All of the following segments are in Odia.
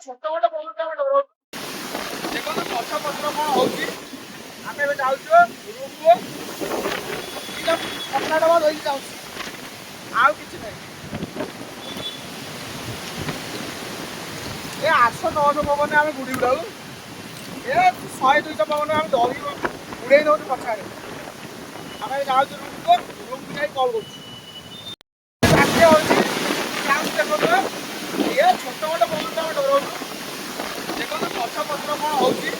ଛୋଟ ମୋଟ ପବନ ଆମେ ଡରଉଛୁ। ଦେଖନ୍ତୁ ଗଛ ପତ୍ର କଣ ହଉଛି। ଆମେ ଏବେ ଯାଉଛୁ ରୁମକୁ, କପଡ଼ା ଡବା ଧରିକି ଯାଉଛୁ, ଆଉ କିଛି ନାହିଁ। ଏ 800-900 ପବନରେ ଆମେ ବୁଡ଼ି ଉଡ଼ାଉ, ଏ 100-200 ପବନରେ ଆମେ ଧରିକି ଉଡ଼େଇ ନେଉଛୁ ପଛଆଡ଼େ। ଆମେ ଯାଉଛୁ ରୁମକୁ ଯାଇ କଲ୍ କରୁଛୁ। ବାତ୍ୟା ହଉଛି, ଦେଖନ୍ତୁ ଏ ଛୋଟ ମୋଟ ପବନରେ ଆମେ ଡରଉଛୁ। ଦେଖନ୍ତୁ ଗଛ ପତ୍ର କଣ ହଉଛି।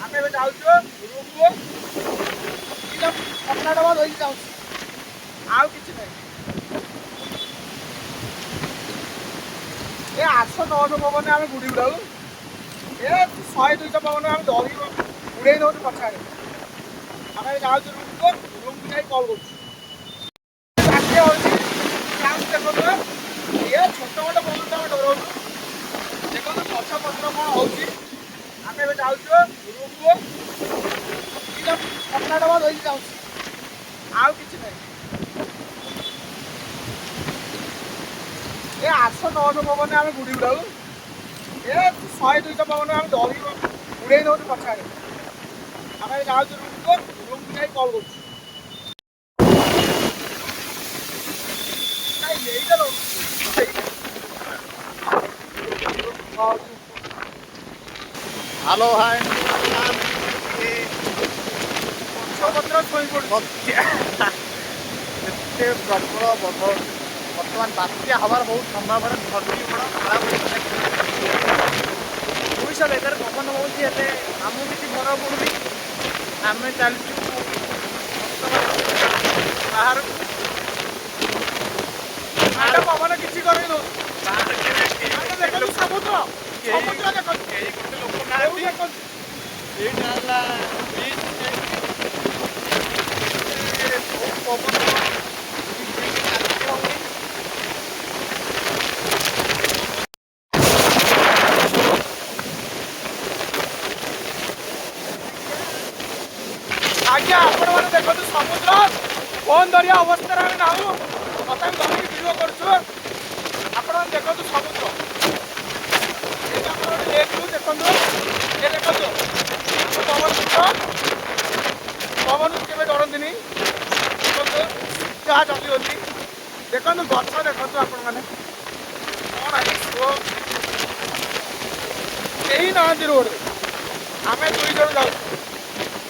ଆମେ ଏବେ ଯାଉଛୁ ରୁମକୁ, କପଡ଼ା ଡବା ଧରିକି ଯାଉଛୁ, ଆଉ କିଛି ନାହିଁ। ଏ 800-900 ପବନରେ ଆମେ ବୁଡ଼ି ଉଡ଼ାଉ, ଏ 100-200 ପବନରେ ଆମେ ଧରିକି ଉଡ଼େଇ ନେଉଛୁ ପଛଆଡ଼େ। ଆମେ ଯାଉଛୁ ରୁମକୁ ଯାଇ କଲ୍ କରୁଛୁ। ବାତ୍ୟା ହଉଛି, ଦେଖନ୍ତୁ ଏ ଛୋଟ ମୋଟ ପବନରେ ଆମେ ଡରଉଛୁ। ଦେଖନ୍ତୁ ଗଛ ପତ୍ର କଣ ହଉଛି। ଆମେ ଏବେ ଯାଉଛୁ ରୁମକୁ, କପଡ଼ା ଡବା ଧରିକି ଯାଉଛୁ, ଆଉ କିଛି ନାହିଁ। ଏ 800-900 ପବନରେ ଆମେ ବୁଡ଼ି ଉଡ଼ାଉ, ଏ 100-200 ପବନରେ ଆମେ ଧରିକି ଉଡ଼େଇ ନେଉଛୁ ପଛଆଡ଼େ। ଆମେ ଯାଉଛୁ ରୁମକୁ ଯାଇ କଲ୍ କରୁଛୁ। ହ୍ୟାଲୋ ହାଏ ଗଛପତ୍ର ଶୋଇପଡୁଛି। ଏତେ ପ୍ରବଳ ବର୍ତ୍ତମାନ ବାତ୍ୟା ହବାର ବହୁତ ସମ୍ଭାବନା। ଘଡଘଡି ଖରାପ 200 ବେଗରେ ପବନ ହଉଛି, ହେଲେ ଆମକୁ କିଛି ଫରକ ପଡୁନି। ଆମେ ଚାଲିଛୁ ବାହାରକୁ। ପବନ କିଛି କରେଇ ଦଉଛି। ଦେଖନ୍ତୁ ସମୁଦ୍ର, ସମୁଦ୍ର ଦେଖନ୍ତୁ, କେହି ଗୋଟେ ଲୋକ ଢେଉ ନାହାନ୍ତି। ଦେଖନ୍ତୁ। ଏଇଟା ହେଲା ପବନ ଆଜ୍ଞା ଆପଣମାନେ ଦେଖନ୍ତୁ ସମୁଦ୍ର, ଫୋନ୍ ଧରିବା ଅବସ୍ଥାରେ ଆମେ ନାହୁଁ, ତଥାପି ଧରିକି ଭିଡ଼ିଓ କରୁଛୁ। ଆପଣମାନେ ଦେଖନ୍ତୁ ସମୁଦ୍ର, ଏଇଟା ଆମର ଗୋଟେ ଲେକ୍ ଭ୍ୟୁ ଦେଖନ୍ତୁ। ଏ ଦେଖନ୍ତୁ ପବନକୁ କେବେ ଡରନ୍ତିନି। ଦେଖନ୍ତୁ ଯାହା ଚାଲିବନି। ଦେଖନ୍ତୁ ଗଛ ଦେଖନ୍ତୁ ଆପଣମାନେ କଣ ହେଇଥିବ। କେହି ନାହାନ୍ତି ରୋଡ଼ରେ, ଆମେ 2 ଜଣ ଯାଉଛୁ।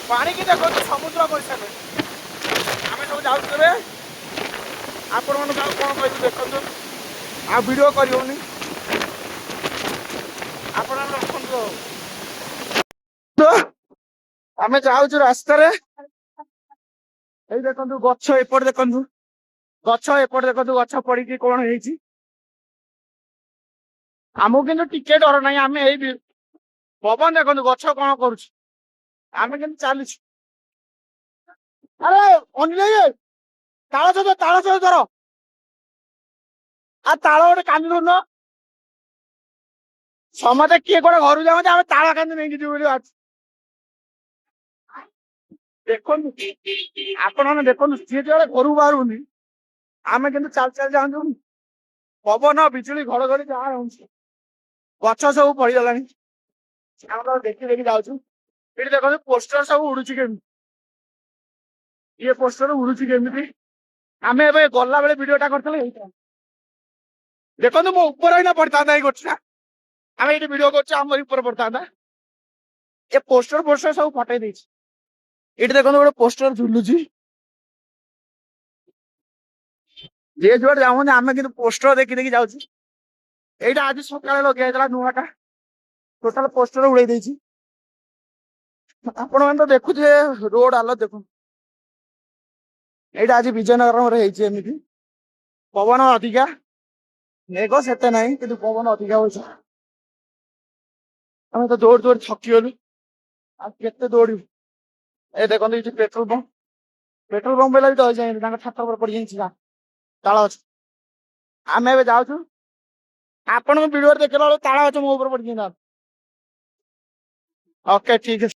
ପାଣିକି ଦେଖନ୍ତୁ ସମୁଦ୍ର ପରିସାରେ ଆମେ ସବୁ ଯାଉଛୁ। ଏବେ ଆପଣମାନଙ୍କୁ ଆଉ କଣ କହିବି ଦେଖନ୍ତୁ, ଆଉ ଭିଡ଼ିଓ କରିହେଉନି। ଆପଣ ରଖନ୍ତୁ। ଆମେ ଯାଉଛୁ ରାସ୍ତାରେ, ଏଇ ଦେଖନ୍ତୁ ଗଛ ଏପଟେ ଦେଖନ୍ତୁ, ଗଛ ଏପଟେ ଦେଖନ୍ତୁ, ଗଛ ପଡିକି କଣ ହେଇଛି। ଆମକୁ କିନ୍ତୁ ଟିକେ ଡର ନାହିଁ। ଆମେ ଏଇ ପବନ ଦେଖନ୍ତୁ ଗଛ କଣ କରୁଛି, ଆମେ କିନ୍ତୁ ଚାଲିଛୁ। ଆରେ ଅନିଲ ତାଳ ସହ ଧର, ଆଉ ତାଳ ଗୋଟେ କାନ୍ଦି ଧରୁନ। ସମସ୍ତେ କିଏ କୁଆଡେ ଘରୁ ଯାଆନ୍ତି, ଆମେ ତାଳ କାନ୍ଦି ନେଇକି ଯିବୁ ବୋଲି ଭାବୁଛୁ। ଦେଖନ୍ତୁ ଆପଣମାନେ ଦେଖନ୍ତୁ, ସିଏ ଯେତେବେଳେ ଘରୁ ବାହାରୁନି, ଆମେ କିନ୍ତୁ ଚାଲି ଚାଲି ଯାଆନ୍ତୁ। ପବନ ବିଜୁଳି ଘଡଘଡି ଯାହା ହଉଛି, ଗଛ ସବୁ ପଡିଗଲାଣି, ଆମେ ତ ଦେଖି ଦେଖି ଯାଉଛୁ। ଏଠି ଦେଖନ୍ତୁ ପୋଷ୍ଟର ସବୁ ଉଡୁଛି କେମିତି, ଇଏ ପୋଷ୍ଟର ଉଡୁଛି କେମିତି। ଆମେ ଏବେ ଗଲା ବେଳେ ଭିଡିଓଟା କରିଥିଲେ ହେଇଥାନ୍ତା। ଦେଖନ୍ତୁ ମୋ ଉପରେ ଏଇନା ପଡିଥାନ୍ତା, ଏଇ କରୁଛି ନା, ଆମେ ଏଇଠି ଭିଡିଓ କରୁଛୁ, ଆମରି ଉପରେ ପଡିଥାନ୍ତା। ଏ ପୋଷ୍ଟର ସବୁ ଫଟେଇ ଦେଇଛି। ଏଠି ଦେଖନ୍ତୁ ଗୋଟେ ପୋଷ୍ଟର ଝୁଲୁଛି। ଯିଏ ଯୁଆଡେ ଯାଉଛନ୍ତି, ଆମେ କିନ୍ତୁ ପୋଷ୍ଟର ଦେଖି ଦେଖି ଯାଉଛୁ। ଏଇଟା ଆଜି ସକାଳେ ଲଗେଇ ହେଇଥିଲା ନୂଆଟା, ଟୋଟାଲ ପୋଷ୍ଟର ଉଡେଇ ଦେଇଛି। ଆପଣମାନେ ତ ଦେଖୁଥିବେ ରୋଡ ହାଲତ ଦେଖନ୍ତୁ। ଏଇଟା ଆଜି ବିଜୟନଗରମରେ ହେଇଛି ଏମିତି। ପବନ ଅଧିକା, ମେଘ ସେତେ ନାହିଁ, କିନ୍ତୁ ପବନ ଅଧିକା ହଉଛି। ଆମେ ତ ଦୌଡ଼ି ଦୌଡ଼ି ଥକିଗଲୁ, ଆଉ କେତେ ଦୌଡ଼ିବୁ। ଏ ଦେଖନ୍ତୁ ଏଇଠି ପେଟ୍ରୋଲ ପମ୍ପ ବେଲା ବି ରହିଯାଇଛନ୍ତି, ତାଙ୍କ ଛାତ ଉପରେ ପଡିଯାଇଛି ତାଳ ଗଛ। ଆମେ ଏବେ ଯାଉଛୁ, ଆପଣଙ୍କ ଭିଡିଓରେ ଦେଖିଲା ବେଳକୁ ତାଳ ଗଛ ମୋ ଉପରେ ପଡିଛନ୍ତି। ଓକେ ଠିକ ଅଛି।